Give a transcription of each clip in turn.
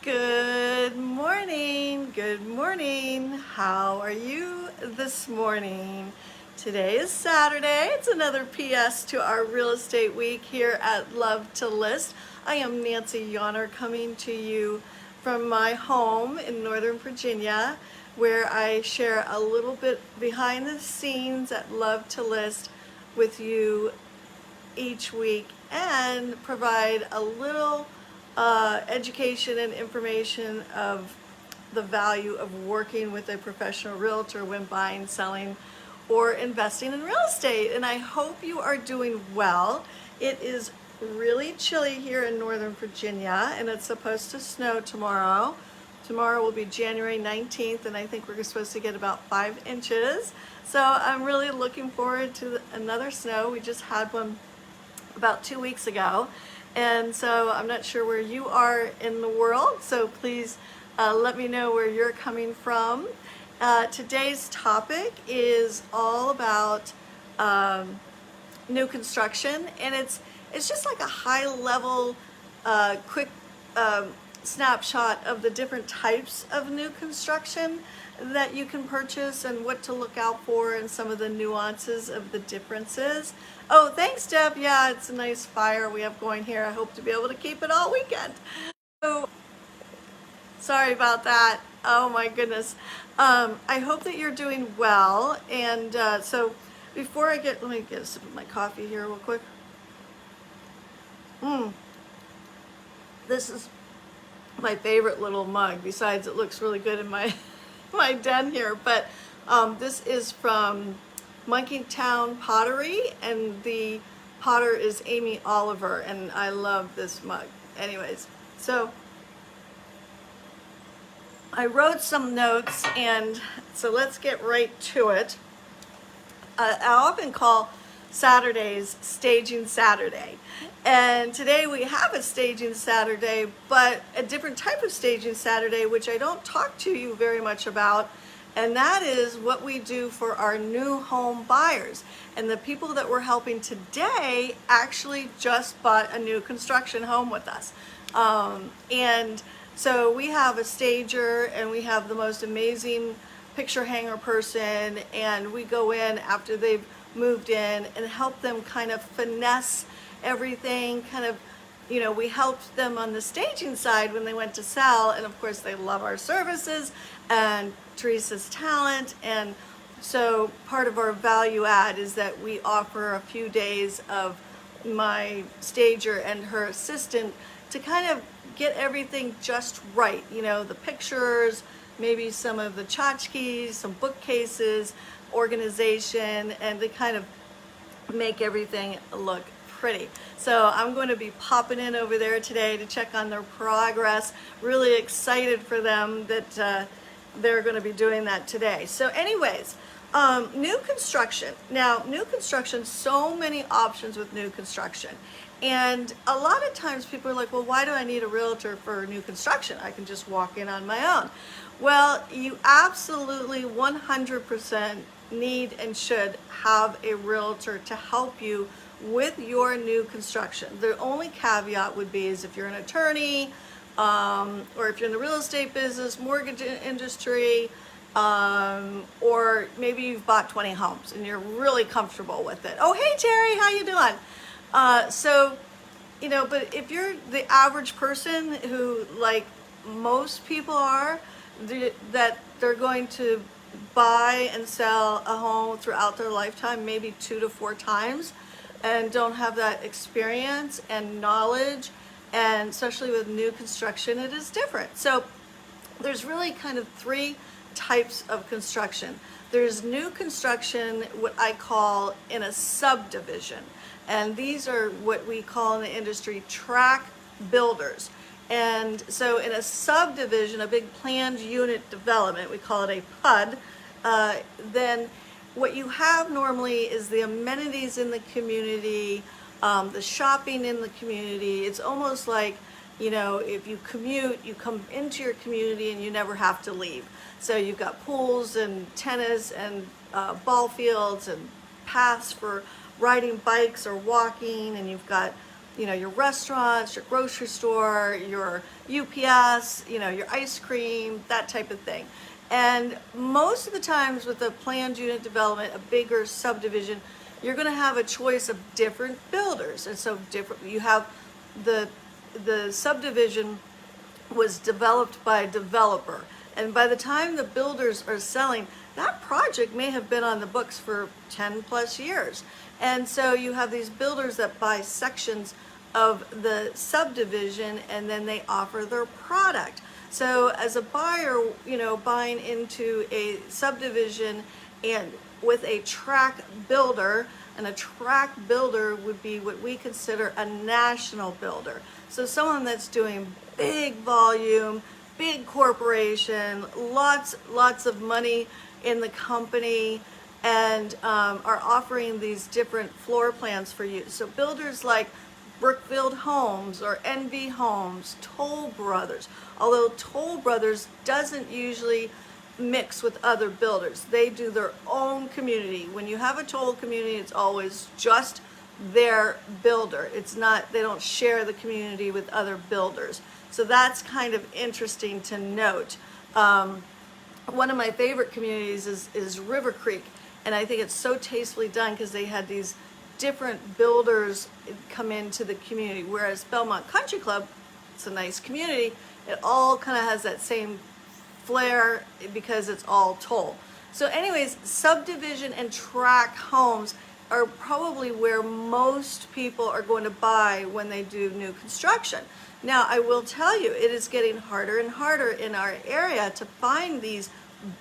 Good morning. Good morning. How are you this morning? Today is Saturday. It's another PS to our real estate week here at Love to List. I am Nancy Yonner coming to you from my home in Northern Virginia, where I share a little bit behind the scenes at Love to List with you each week and provide a little education and information of the value of working with a professional realtor when buying, selling, or investing in real estate. And I hope you are doing well. It is really chilly here in Northern Virginia, and it's supposed to snow tomorrow. Tomorrow will be January 19th, and I think we're supposed to get about 5 inches. So I'm really looking forward to another snow. We just had one about 2 weeks ago. And so I'm not sure where you are in the world, so please let me know where you're coming from. Today's topic is all about new construction, and it's just like a high level, quick snapshot of the different types of new construction that you can purchase and what to look out for and some of the nuances of the differences. Oh, thanks, Deb. Yeah, it's a nice fire we have going here. I hope to be able to keep it all weekend. So, sorry about that. Oh my goodness. I hope that you're doing well. And so before let me get a sip of my coffee here real quick. This is my favorite little mug. Besides, it looks really good in my my den here. But this is from Monkeytown Pottery, and the potter is Amy Oliver, and I love this mug. Anyways, so I wrote some notes, and so let's get right to it. I often call Saturdays Staging Saturday, and today we have a Staging Saturday, but a different type of Staging Saturday, which I don't talk to you very much about, and that is what we do for our new home buyers. And the people that we're helping today actually just bought a new construction home with us. And so we have a stager, and we have the most amazing picture hanger person, and we go in after they've moved in and help them kind of finesse everything, we helped them on the staging side when they went to sell, and of course they love our services and Teresa's talent. And so part of our value add is that we offer a few days of my stager and her assistant to kind of get everything just right. The pictures, maybe some of the tchotchkes, some bookcases, organization, and to kind of make everything look pretty. So I'm going to be popping in over there today to check on their progress. Really excited for them that they're going to be doing that today. So anyways, new construction. Now, new construction, so many options with new construction. And a lot of times people are like, well, why do I need a realtor for new construction? I can just walk in on my own. Well, you absolutely 100% need and should have a realtor to help you with your new construction. The only caveat would be is if you're an attorney, or if you're in the real estate business, mortgage industry, or maybe you've bought 20 homes and you're really comfortable with it. Oh, hey Terry, how you doing? But if you're the average person who, like most people are, that they're going to buy and sell a home throughout their lifetime, maybe 2 to 4 times, and don't have that experience and knowledge, and especially with new construction, it is different. So there's really kind of 3 types of construction. There's new construction, what I call in a subdivision, and these are what we call in the industry track builders. And so in a subdivision, a big planned unit development, we call it a PUD, then what you have normally is the amenities in the community, the shopping in the community. It's almost like, if you commute, you come into your community and you never have to leave. So you've got pools and tennis and ball fields and paths for riding bikes or walking, and you've got your restaurants, your grocery store, your UPS, your ice cream, that type of thing. And most of the times with a planned unit development, a bigger subdivision, you're going to have a choice of different builders. And so you have the subdivision was developed by a developer. And by the time the builders are selling, that project may have been on the books for 10 plus years. And so you have these builders that buy sections of the subdivision and then they offer their product. So as a buyer, buying into a subdivision and with a tract builder, and a tract builder would be what we consider a national builder. So someone that's doing big volume, big corporation, lots of money in the company, and are offering these different floor plans for you. So builders like Brookfield Homes or NV Homes, Toll Brothers, although Toll Brothers doesn't usually mix with other builders. They do their own community. When you have a toll community, it's always just their builder. It's not, they don't share the community with other builders. So that's kind of interesting to note. One of my favorite communities is River Creek, and I think it's so tastefully done because they had these different builders come into the community, whereas Belmont Country Club, it's a nice community, it all kind of has that same flair because it's all toll. So anyways, subdivision and tract homes are probably where most people are going to buy when they do new construction. Now, I will tell you, it is getting harder and harder in our area to find these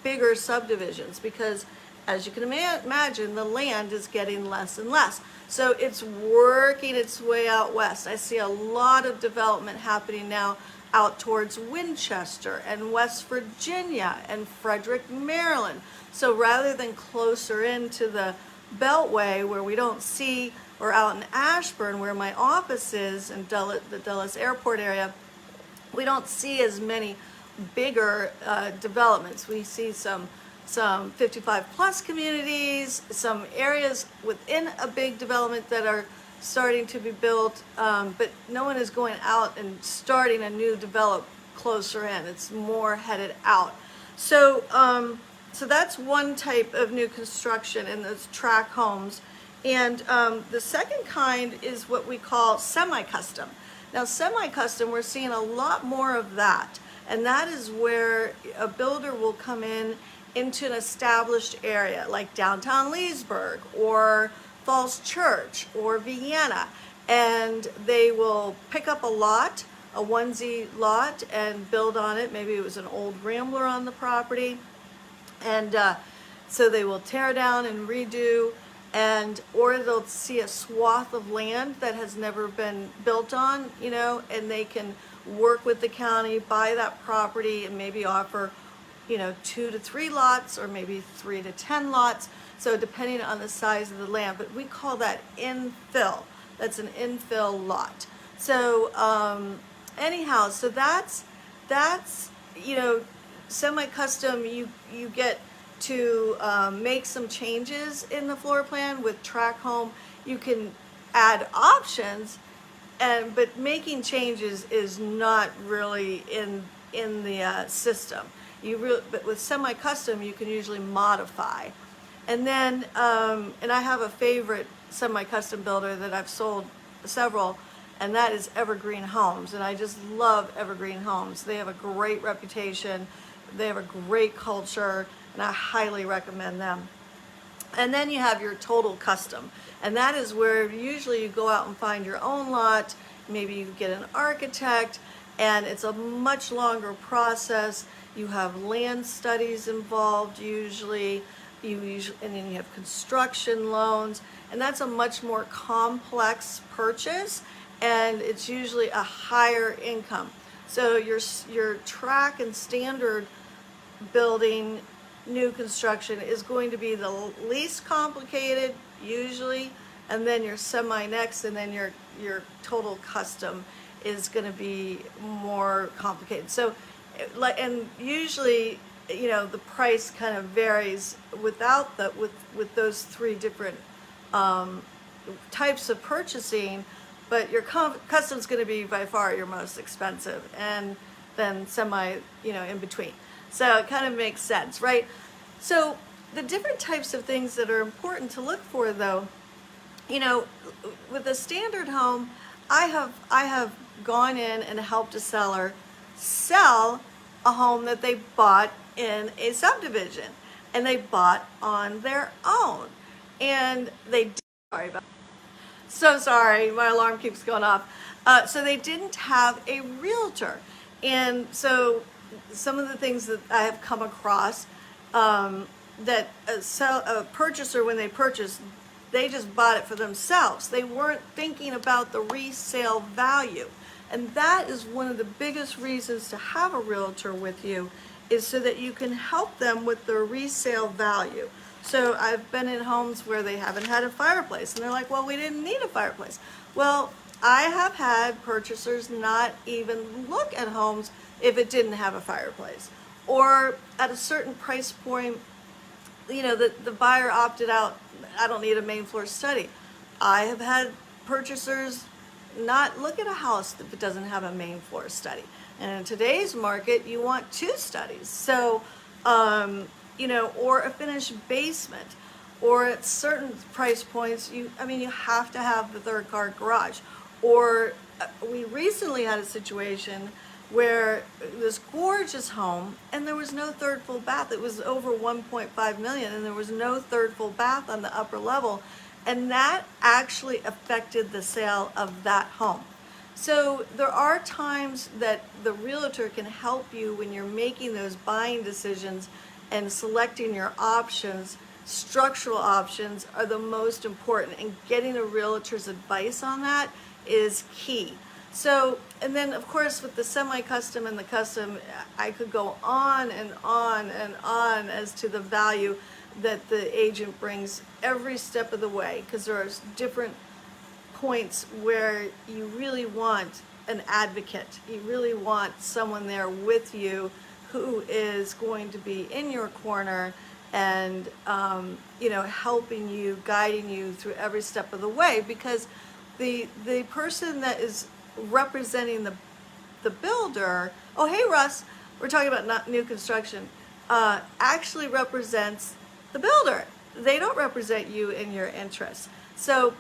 bigger subdivisions because, as you can imagine, the land is getting less and less. So it's working its way out west. I see a lot of development happening now out towards Winchester and West Virginia and Frederick, Maryland. So rather than closer into the Beltway where we don't see, or out in Ashburn where my office is in the Dulles Airport area, we don't see as many bigger developments. We see some 55 plus communities, some areas within a big development that are starting to be built, but no one is going out and starting a new develop closer in. It's more headed out. So so that's one type of new construction in those tract homes. And the second kind is what we call semi-custom. Now semi-custom, we're seeing a lot more of that. And that is where a builder will come into an established area like downtown Leesburg or Falls Church or Vienna, and they will pick up a lot, a onesie lot, and build on it. Maybe it was an old Rambler on the property, and so they will tear down and redo, or they'll see a swath of land that has never been built on, and they can work with the county, buy that property, and maybe offer 2 to 3 lots or maybe 3 to 10 lots. So depending on the size of the land, but we call that infill. That's an infill lot. So anyhow, so that's semi-custom. You get to make some changes in the floor plan. With tract home, you can add options, but making changes is not really in the system. But with semi-custom, you can usually modify. And then, and I have a favorite semi-custom builder that I've sold several, and that is Evergreen Homes. And I just love Evergreen Homes. They have a great reputation. They have a great culture, and I highly recommend them. And then you have your total custom. And that is where usually you go out and find your own lot. Maybe you get an architect, and it's a much longer process. You have land studies involved usually. And then you have construction loans, and that's a much more complex purchase, and it's usually a higher income. So your tract and standard building new construction is going to be the least complicated usually, and then your semi next, and then your total custom is going to be more complicated. So and usually the price kind of varies with those 3 different types of purchasing. but your custom's going to be by far your most expensive, and then semi, in between. So it kind of makes sense, right? So the different types of things that are important to look for, though, with a standard home, I have gone in and helped a seller sell a home that they bought in a subdivision, and they bought on their own, and sorry about. So sorry, my alarm keeps going off. So they didn't have a realtor, and so some of the things that I have come across, that a purchaser, when they purchased, they just bought it for themselves. They weren't thinking about the resale value. And that is one of the biggest reasons to have a realtor with you, is so that you can help them with their resale value. So I've been in homes where they haven't had a fireplace, and they're like, well, we didn't need a fireplace. Well, I have had purchasers not even look at homes if it didn't have a fireplace. Or at a certain price point, the buyer opted out, I don't need a main floor study. I have had purchasers not look at a house if it doesn't have a main floor study. And in today's market, you want 2 studies. So, or a finished basement, or at certain price points, you have to have the 3rd-car garage. Or we recently had a situation where this gorgeous home, and there was no 3rd full bath. It was over 1.5 million, and there was no 3rd full bath on the upper level, and that actually affected the sale of that home. So there are times that the realtor can help you when you're making those buying decisions and selecting your options. Structural options are the most important, and getting a realtor's advice on that is key. So, and then of course with the semi-custom and the custom, I could go on and on and on as to the value that the agent brings every step of the way, because there are different points where you really want an advocate. You really want someone there with you who is going to be in your corner and helping you, guiding you through every step of the way, because the person that is representing the builder, oh hey Russ, we're talking about not new construction, actually represents the builder. They don't represent you in your interests. So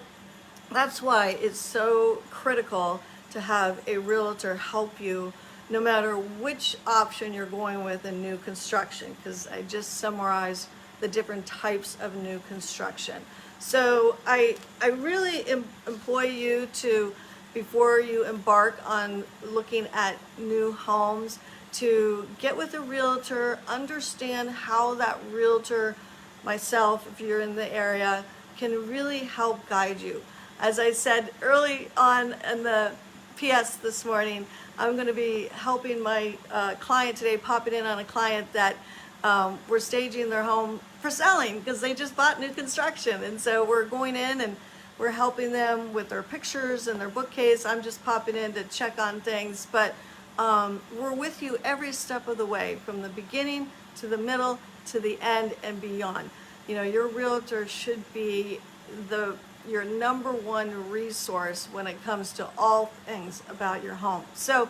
that's why it's so critical to have a realtor help you no matter which option you're going with in new construction, because I just summarized the different types of new construction. So I really employ you to, before you embark on looking at new homes, to get with a realtor, understand how that realtor, myself, if you're in the area, can really help guide you. As I said early on in the PS this morning, I'm going to be helping my client today, popping in on a client that we're staging their home for selling because they just bought new construction. And so we're going in and we're helping them with their pictures and their bookcase. I'm just popping in to check on things, but we're with you every step of the way, from the beginning to the middle to the end and beyond. Your realtor should be your number one resource when it comes to all things about your home. So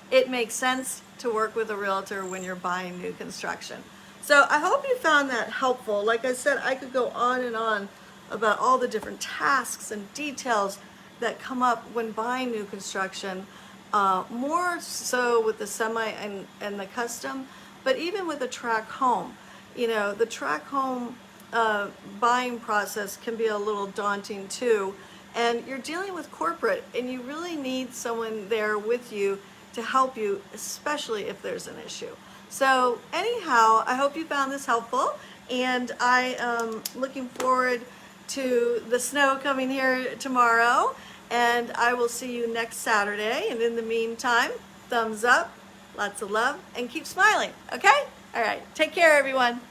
it makes sense to work with a realtor when you're buying new construction. So I hope you found that helpful. Like I said, I could go on and on about all the different tasks and details that come up when buying new construction, more so with the semi and the custom, but even with a tract home. The tract home buying process can be a little daunting too, and you're dealing with corporate, and you really need someone there with you to help you, especially if there's an issue. So anyhow, I hope you found this helpful, and I am looking forward to the snow coming here tomorrow, and I will see you next Saturday. And in the meantime, thumbs up, lots of love, and keep smiling, okay? All right, take care everyone.